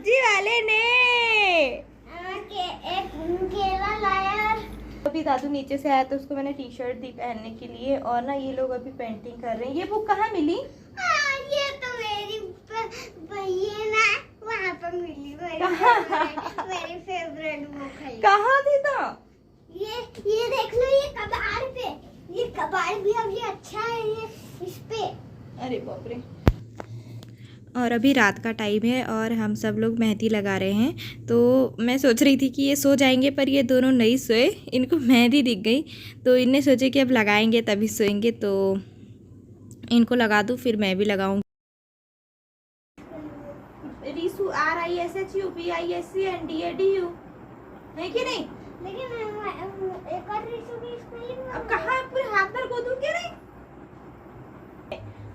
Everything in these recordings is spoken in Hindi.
सब्जी वाले ने एक केला लाया। अभी दादू नीचे से आया तो उसको मैंने टी शर्ट दी पहनने के लिए। और ना ये लोग अभी पेंटिंग कर रहे हैं। ये बुक कहाँ मिली? ये तो मेरी भैया ना वहाँ पर मिली। मेरी फेवरेट बुक है। कहाँ थी तो? ये देख लो, ये कबाड़ पे। ये कबाड़ भी अभी अच्छा है ये इस पे। अरे बाप रे। और अभी रात का टाइम है और हम सब लोग मेहंदी लगा रहे हैं। तो मैं सोच रही थी कि ये सो जाएंगे, पर ये दोनों नहीं सोए। इनको मेहंदी दिख गई तो इनने सोचे कि अब लगाएंगे तभी सोएंगे। तो इनको लगा दूँ फिर मैं भी लगाऊंगी। रीसू RISHUBISCNDADU है कि नहीं? लेकिन एक और रीसू भी स्पेलिंग अब कहाँ पूरे हाथ पर गोदू के नहीं।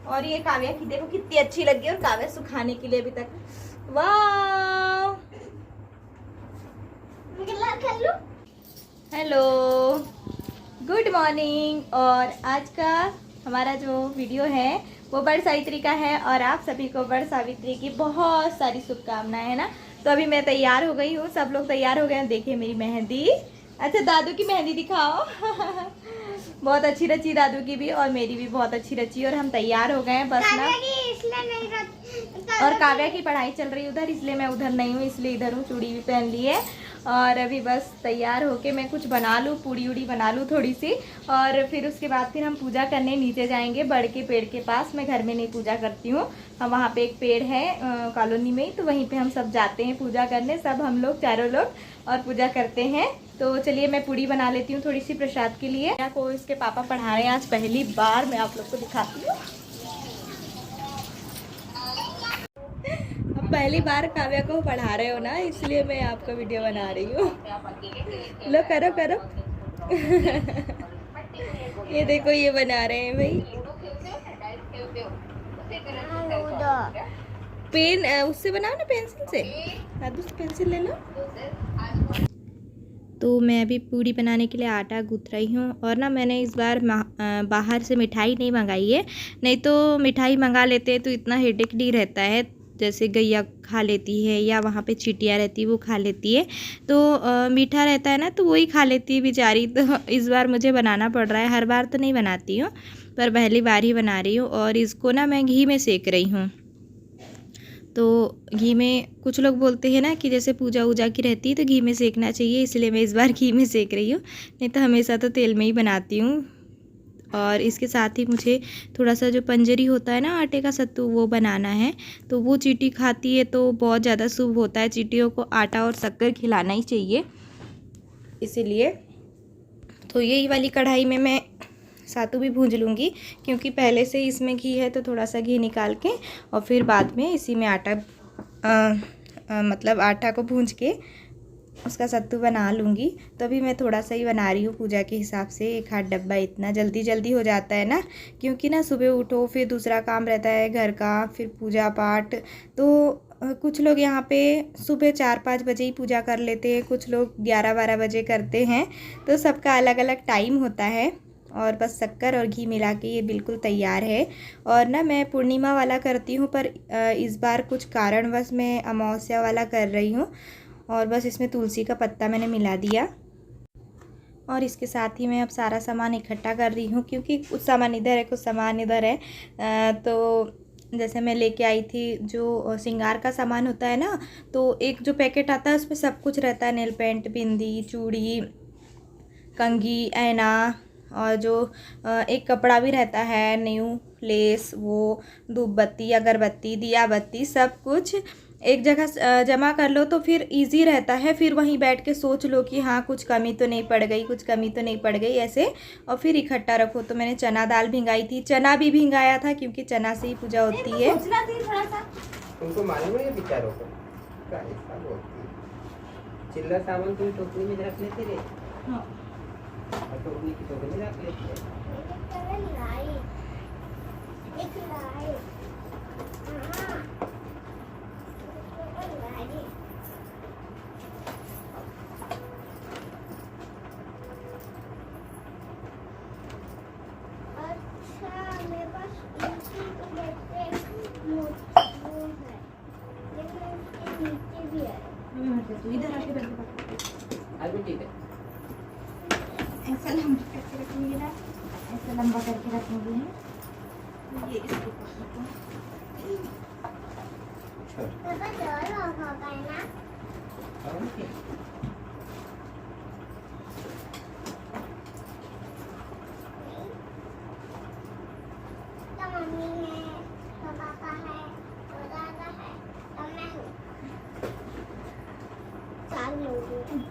और ये काव्या की देखो कितनी अच्छी लगी। और काव्या सुखाने के लिए अभी तक। वाह। Hello, good morning. और आज का हमारा जो वीडियो है वो बड़ सावित्री का है। और आप सभी को बड़ सावित्री की बहुत सारी शुभकामनाएं है ना। तो अभी मैं तैयार हो गई हूँ, सब लोग तैयार हो गए हैं। देखिए मेरी मेहंदी। अच्छा दादू की मेहंदी दिखाओ। बहुत अच्छी रची दादू की भी और मेरी भी बहुत अच्छी रची। और हम तैयार हो गए हैं बस ना। और काव्या की पढ़ाई चल रही है उधर, इसलिए मैं उधर नहीं हूँ, इसलिए इधर हूँ। चूड़ी भी पहन ली है और अभी बस तैयार होके मैं कुछ बना लूँ, पूड़ी उड़ी बना लूँ थोड़ी सी। और फिर उसके बाद फिर हम पूजा करने नीचे जाएंगे बड़ के पेड़ के पास। मैं घर में नहीं पूजा करती हूँ। हम वहाँ पे एक पेड़ है कॉलोनी में ही, तो वहीं पे हम सब जाते हैं पूजा करने। सब हम लोग चारों लोग और पूजा करते हैं। तो चलिए मैं पूड़ी बना लेती हूँ थोड़ी सी प्रसाद के लिए। को इसके पापा पढ़ा रहे हैं आज पहली बार। मैं आप लोग को दिखाती हूँ। अब पहली बार काव्या को पढ़ा रहे हो ना, इसलिए मैं आपका वीडियो बना रही हूँ। लो करो करो। ये देखो ये बना रहे हैं भाई। पेन उससे बनाओ ना, पेंसिल से। दादू पेंसिल ले लो। तो मैं अभी पूड़ी बनाने के लिए आटा गूँथ रही हूँ। और ना मैंने इस बार बाहर से मिठाई नहीं मंगाई है। नहीं तो मिठाई मंगा लेते हैं तो इतना हेडेक नहीं रहता है। जैसे गैया खा लेती है या वहाँ पे चींटियाँ रहती है वो खा लेती है। तो मीठा रहता है ना तो वही खा लेती है बेचारी। तो इस बार मुझे बनाना पड़ रहा है। हर बार तो नहीं बनाती हूँ पर पहली बार ही बना रही हूँ। और इसको ना मैं घी में सेक रही हूँ। तो घी में कुछ लोग बोलते हैं ना कि जैसे पूजा वूजा की रहती है तो घी में सेकना चाहिए, इसलिए मैं इस बार घी में सेक रही हूँ। नहीं तो हमेशा तो तेल में ही बनाती हूँ। और इसके साथ ही मुझे थोड़ा सा जो पंजरी होता है ना आटे का सत्तू वो बनाना है। तो वो चींटी खाती है तो बहुत ज़्यादा शुभ होता है। चींटियों को आटा और शक्कर खिलाना ही चाहिए, इसीलिए। तो यही वाली कढ़ाई में मैं सातू भी भूंज लूँगी, क्योंकि पहले से इसमें घी है तो थोड़ा सा घी निकाल के और फिर बाद में इसी में आटा मतलब आटा को भूंज के उसका सत्तू बना लूँगी। तो अभी मैं थोड़ा सा ही बना रही हूँ पूजा के हिसाब से। एक आध डब्बा इतना जल्दी जल्दी हो जाता है ना, क्योंकि ना सुबह उठो फिर दूसरा काम रहता है घर का, फिर पूजा पाठ। तो कुछ लोग यहाँ पे सुबह 4-5 बजे ही पूजा कर लेते हैं, कुछ लोग 11-12 बजे करते हैं। तो सबका अलग अलग टाइम होता है। और बस शक्कर और घी मिला के ये बिल्कुल तैयार है। और ना मैं पूर्णिमा वाला करती हूँ, पर इस बार कुछ कारणवश मैं अमावस्या वाला कर रही हूँ। और बस इसमें तुलसी का पत्ता मैंने मिला दिया। और इसके साथ ही मैं अब सारा सामान इकट्ठा कर रही हूँ, क्योंकि कुछ सामान इधर है कुछ सामान इधर है। तो जैसे मैं लेके आई थी जो श्रृंगार का सामान होता है ना, तो एक जो पैकेट आता है उसमें सब कुछ रहता है। नेल पेंट, बिंदी, चूड़ी, कंघी, ऐना, और जो एक कपड़ा भी रहता है, न्यू लेस, वो धूप बत्ती, अगरबत्ती, दिया बत्ती, सब कुछ एक जगह जमा कर लो तो फिर इजी रहता है। फिर वहीं बैठ के सोच लो कि हाँ कुछ कमी तो नहीं पड़ गई, कुछ कमी तो नहीं पड़ गई ऐसे। और फिर इकट्ठा रखो। तो मैंने चना दाल भिंगाई थी, चना भी भिंगाया था, क्योंकि चना से ही पूजा होती है। तुमको मालूम है ये विचारों को चिल्ला सामान तुम टोकरी में रख लेते रे। हाँ। टोकरी की टोकरी में रख लेते। वो है, लेकिन उसके नीचे भी है। तू इधर आके बैठ जा। आज भी ठीक है। ऐसा लंबा करके रखूंगी ना, ऐसा लंबा करके रखूंगी है। ये इसको पकड़ो। पापा डर होगा ना। ओके। तो मम्मी है, तो पापा है, तो दादा है, तो मैं हूँ। 4 लोग हैं।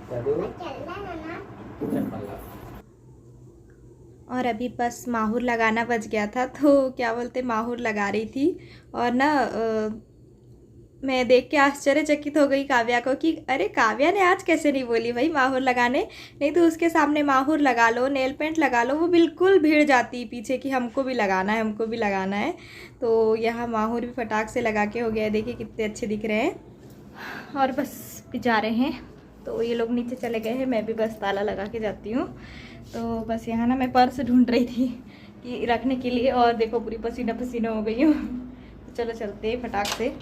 जादू चलना है ना। चप्पल ला। और अभी बस माहौर लगाना बच गया था, तो क्या बोलते माहौर लगा रही थी। और ना मैं देख के आश्चर्यचकित हो गई काव्या को कि अरे काव्या ने आज कैसे नहीं बोली भाई माहौर लगाने, नहीं तो उसके सामने माहौर लगा लो, नेल पेंट लगा लो, वो बिल्कुल भीड़ जाती पीछे कि हमको भी लगाना है, हमको भी लगाना है। तो यहाँ माहौर भी फटाक से लगा के हो गया है, देखिए कितने अच्छे दिख रहे हैं। और बस जा रहे हैं, तो ये लोग नीचे चले गए हैं, मैं भी बस ताला लगा के जाती हूँ। तो बस यहाँ ना मैं पर्स ढूंढ रही थी कि रखने के लिए, और देखो पूरी पसीना पसीना हो गई हूँ। तो चलो चलते हैं फटाक से।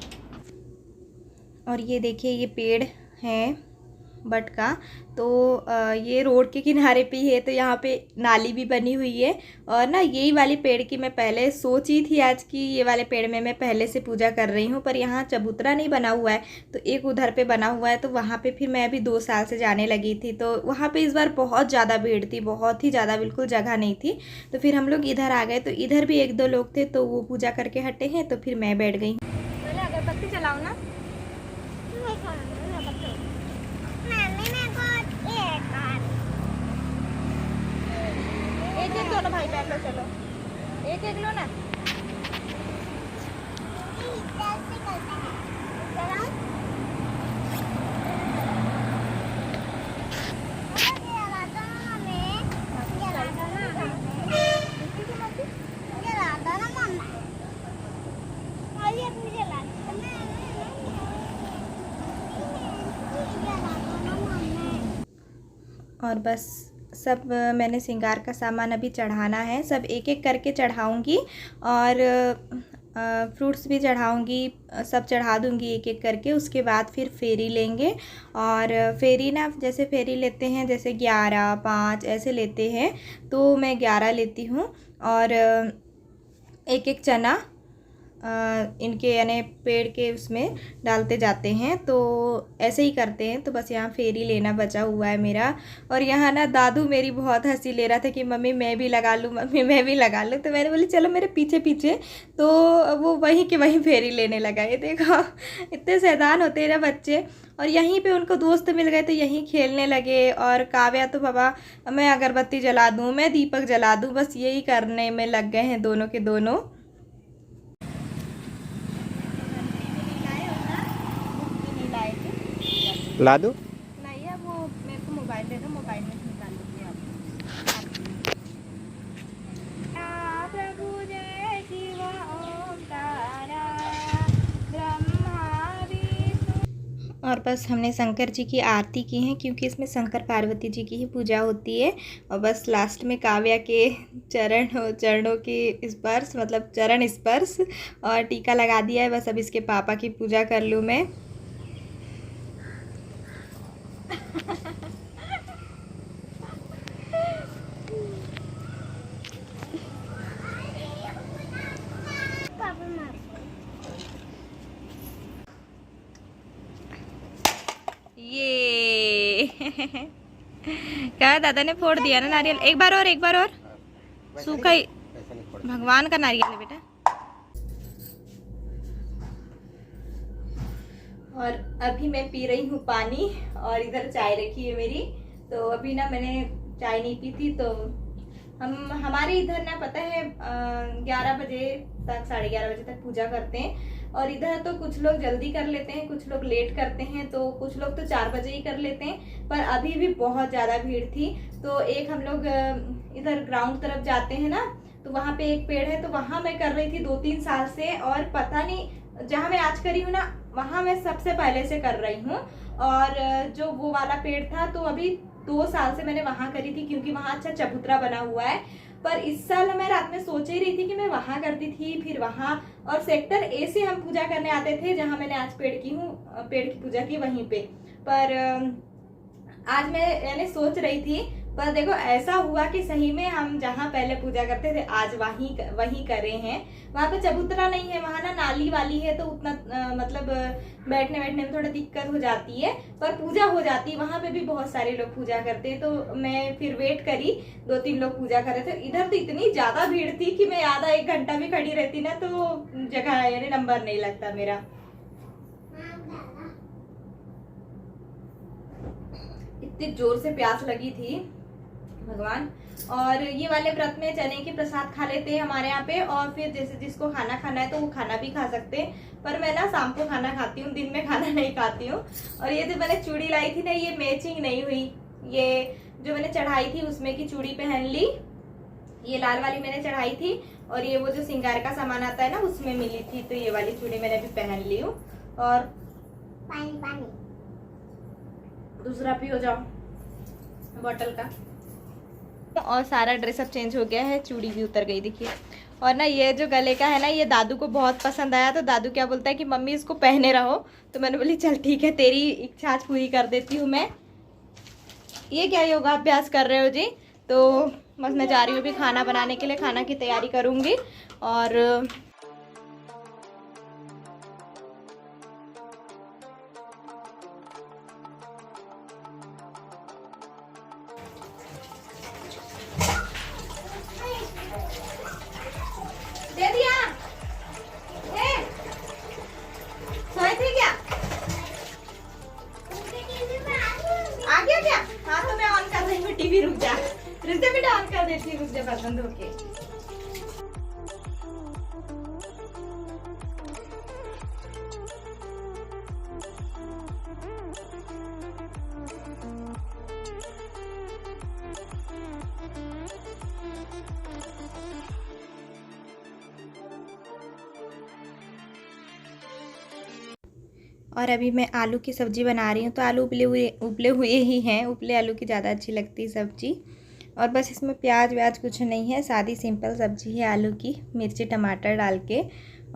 और ये देखिए ये पेड़ है बट का, तो ये रोड के किनारे पे ही है, तो यहाँ पे नाली भी बनी हुई है। और ना यही वाली पेड़ की मैं पहले सोची थी आज की ये वाले पेड़ में मैं पहले से पूजा कर रही हूँ, पर यहाँ चबूतरा नहीं बना हुआ है, तो एक उधर पे बना हुआ है, तो वहाँ पे फिर मैं अभी 2 साल से जाने लगी थी। तो वहाँ पे इस बार बहुत ज़्यादा भीड़ थी, बहुत ही ज़्यादा, बिल्कुल जगह नहीं थी। तो फिर हम लोग इधर आ गए, तो इधर भी 1-2 लोग थे, तो वो पूजा करके हटे हैं, तो फिर मैं बैठ गई। पहले अगरबत्ती जलाओ ना। एक दोनों भाई बैठ लो, चलो एक लो ना। और बस सब मैंने श्रृंगार का सामान अभी चढ़ाना है, सब एक एक करके चढ़ाऊंगी, और फ्रूट्स भी चढ़ाऊंगी, सब चढ़ा दूंगी एक एक करके। उसके बाद फिर फेरी लेंगे, और फेरी ना जैसे फेरी लेते हैं, जैसे 11, 5 ऐसे लेते हैं, तो मैं 11 लेती हूँ। और एक एक चना इनके यानी पेड़ के उसमें डालते जाते हैं, तो ऐसे ही करते हैं। तो बस यहाँ फेरी लेना बचा हुआ है मेरा। और यहाँ ना दादू मेरी बहुत हंसी ले रहा था कि मम्मी मैं भी लगा लूँ, मम्मी मैं भी लगा लूँ। तो मैंने बोली चलो मेरे पीछे पीछे, तो वो वहीं के वहीं फेरी लेने लगा। ये देखो इतने शैतान होते हैं ना बच्चे। और यहीं पे उनको दोस्त मिल गए, तो यहीं खेलने लगे। और काव्या तो बाबा मैं अगरबत्ती जला दूँ, मैं दीपक जला दूँ, बस यही करने में लग गए हैं दोनों के दोनों। ला दो। नहीं है वो, मेरे को मोबाइल दे दो, मोबाइल में निकाल लीजिए आप। प्रभु जय शिव ओम तारा ब्रह्मा विष्णु। और बस हमने शंकर जी की आरती की है, क्योंकि इसमें शंकर पार्वती जी की ही पूजा होती है। और बस लास्ट में काव्या के चरणों की स्पर्श, मतलब चरण स्पर्श, और टीका लगा दिया है। बस अब इसके पापा की पूजा कर लूँ मैं। ये क्या दादा ने फोड़ दिया ना नारियल। एक बार और सूखा ही भगवान का नारियल है बेटा। और अभी मैं पी रही हूँ पानी, और इधर चाय रखी है मेरी। तो अभी ना मैंने चाय नहीं पी थी, तो हमारे इधर ना पता है 11 बजे तक, 11:30 बजे तक पूजा करते हैं। और इधर तो कुछ लोग जल्दी कर लेते हैं, कुछ लोग लेट करते हैं, तो कुछ लोग तो 4 बजे ही कर लेते हैं। पर अभी भी बहुत ज़्यादा भीड़ थी। तो एक हम लोग इधर ग्राउंड तरफ जाते हैं ना, तो वहाँ पे एक पेड़ है, तो वहाँ मैं कर रही थी 2-3 साल से। और पता नहीं जहाँ मैं आज करी हूँ ना, वहाँ मैं सबसे पहले से कर रही हूँ। और जो वो वाला पेड़ था, तो अभी 2 साल से मैंने वहाँ करी थी, क्योंकि वहाँ अच्छा चबूतरा बना हुआ है। पर इस साल मैं रात में सोच ही रही थी कि मैं वहाँ करती थी, फिर वहाँ, और सेक्टर ए से हम पूजा करने आते थे, जहाँ मैंने आज पेड़ की पूजा की वहीं पे। पर आज मैंने सोच रही थी, पर देखो ऐसा हुआ कि सही में हम जहाँ पहले पूजा करते थे आज वहीं कर रहे हैं। वहाँ पे चबूतरा नहीं है, वहाँ ना नाली वाली है, तो उतना मतलब बैठने में थोड़ा दिक्कत हो जाती है, पर पूजा हो जाती है। वहाँ पे भी बहुत सारे लोग पूजा करते हैं, तो मैं फिर वेट करी, 2-3 लोग पूजा कर रहे थे। इधर तो इतनी ज्यादा भीड़ थी कि मैं आधा 1 घंटा भी खड़ी रहती ना तो जगह यानी नंबर नहीं लगता मेरा। इतनी जोर से प्यास लगी थी भगवान। और ये वाले व्रत में चने के प्रसाद खा लेते हैं हमारे यहाँ पे, और फिर जैसे जिसको खाना खाना है तो वो खाना भी खा सकते हैं। पर मैं ना शाम को खाना खाती हूँ, दिन में खाना नहीं खाती हूँ। और ये जो मैंने चूड़ी लाई थी ना, ये मैचिंग नहीं हुई। ये जो मैंने चढ़ाई थी उसमें की चूड़ी पहन ली, ये लाल वाली मैंने चढ़ाई थी, और ये वो जो श्रृंगार का सामान आता है ना उसमें मिली थी, तो ये वाली चूड़ी मैंने भी पहन ली हूँ। और पानी दूसरा पी हो जाओ बॉटल का। और सारा ड्रेस अब चेंज हो गया है, चूड़ी भी उतर गई देखिए। और ना ये जो गले का है ना, ये दादू को बहुत पसंद आया, तो दादू क्या बोलता है कि मम्मी इसको पहने रहो। तो मैंने बोली चल ठीक है, तेरी इच्छा आज पूरी कर देती हूँ मैं। ये क्या योगाभ्यास कर रहे हो जी? तो बस मैं जा रही हूँ अभी खाना बनाने के लिए, खाना की तैयारी करूँगी। और दे दिया सोए थे क्या? आ गया क्या? हाँ तो मैं ऑन कर रही हूँ टीवी, रुक जा बेटा, ऑन कर देती हूँ, रुक जा बर्तन धो के। और अभी मैं आलू की सब्ज़ी बना रही हूँ। तो आलू उबले हुए ही हैं, उबले आलू की ज़्यादा अच्छी लगती है सब्ज़ी। और बस इसमें प्याज व्याज कुछ नहीं है, सादी सिंपल सब्ज़ी है आलू की, मिर्ची टमाटर डाल के।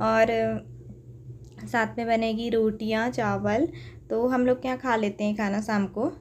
और साथ में बनेगी रोटियाँ चावल। तो हम लोग क्या खा लेते हैं खाना शाम को।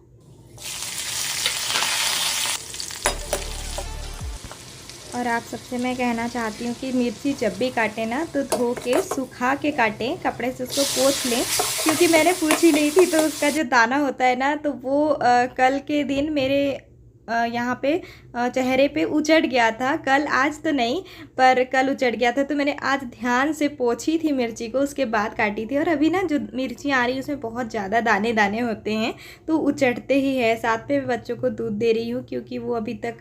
और आप सबसे मैं कहना चाहती हूँ कि मिर्ची जब भी काटें ना तो धो के सुखा के काटें, कपड़े से उसको पोंछ लें। क्योंकि मैंने पूछ ही ली थी तो उसका जो दाना होता है ना, तो वो कल के दिन मेरे यहाँ पे चेहरे पे उचड़ गया था। कल, आज तो नहीं, पर कल उचड़ गया था। तो मैंने आज ध्यान से पोंछी थी मिर्ची को, उसके बाद काटी थी। और अभी ना जो मिर्ची आ रही है उसमें बहुत ज़्यादा दाने दाने होते हैं, तो उचड़ते ही है। साथ में बच्चों को दूध दे रही हूँ, क्योंकि वो अभी तक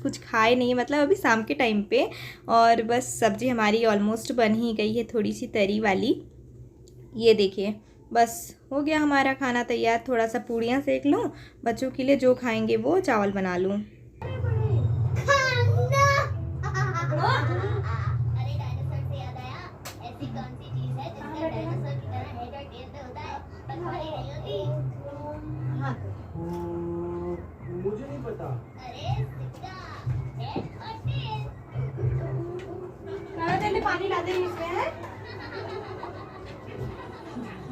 कुछ खाए नहीं, मतलब अभी शाम के टाइम पे। और बस सब्ज़ी हमारी ऑलमोस्ट बन ही गई है, थोड़ी सी तरी वाली। ये देखिए, बस हो गया हमारा खाना तैयार। थोड़ा सा पूड़ियाँ सेक लूँ, बच्चों के लिए जो खाएंगे वो, चावल बना लूँ। अरे डायनासोर से याद आया, ऐसी कौन सी चीज है जिसका डायनासोर की तरह हेड और टेल पे होता है पर बड़ी नहीं होती? मुझे नहीं पता। अरे सिक्का, हेड और टेल। जल्दी पानी ला दे इसमें है।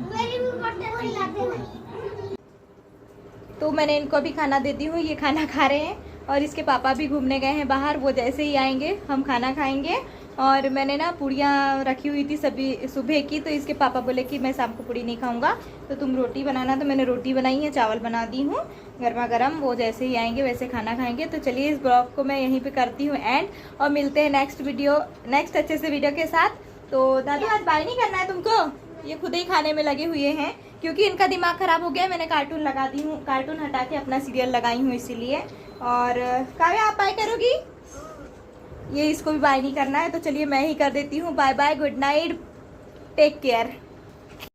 मेरी भी बॉटल ला देना। तो मैंने इनको अभी खाना देती हूँ, ये खाना खा रहे हैं। और इसके पापा भी घूमने गए हैं बाहर, वो जैसे ही आएंगे हम खाना खाएंगे। और मैंने ना पूड़ियाँ रखी हुई थी सभी सुबह की, तो इसके पापा बोले कि मैं शाम को पूड़ी नहीं खाऊंगा, तो तुम रोटी बनाना। तो मैंने रोटी बनाई है, चावल बना दी हूँ गर्मा गर्म, वो जैसे ही आएंगे वैसे खाना खाएंगे। तो चलिए इस ब्लॉग को मैं यहीं पे करती हूँ एंड, और मिलते हैं नेक्स्ट अच्छे से वीडियो के साथ। तो दादू आज बाय नहीं करना है तुमको, ये खुद ही खाने में लगे हुए हैं, क्योंकि इनका दिमाग ख़राब हो गया। मैंने कार्टून लगा दी हूँ, कार्टून हटा के अपना सीरियल लगाई हूँ इसीलिए। और काव्या आप बाय करोगी? ये इसको भी बाय नहीं करना है, तो चलिए मैं ही कर देती हूँ। Bye bye, good night, take care.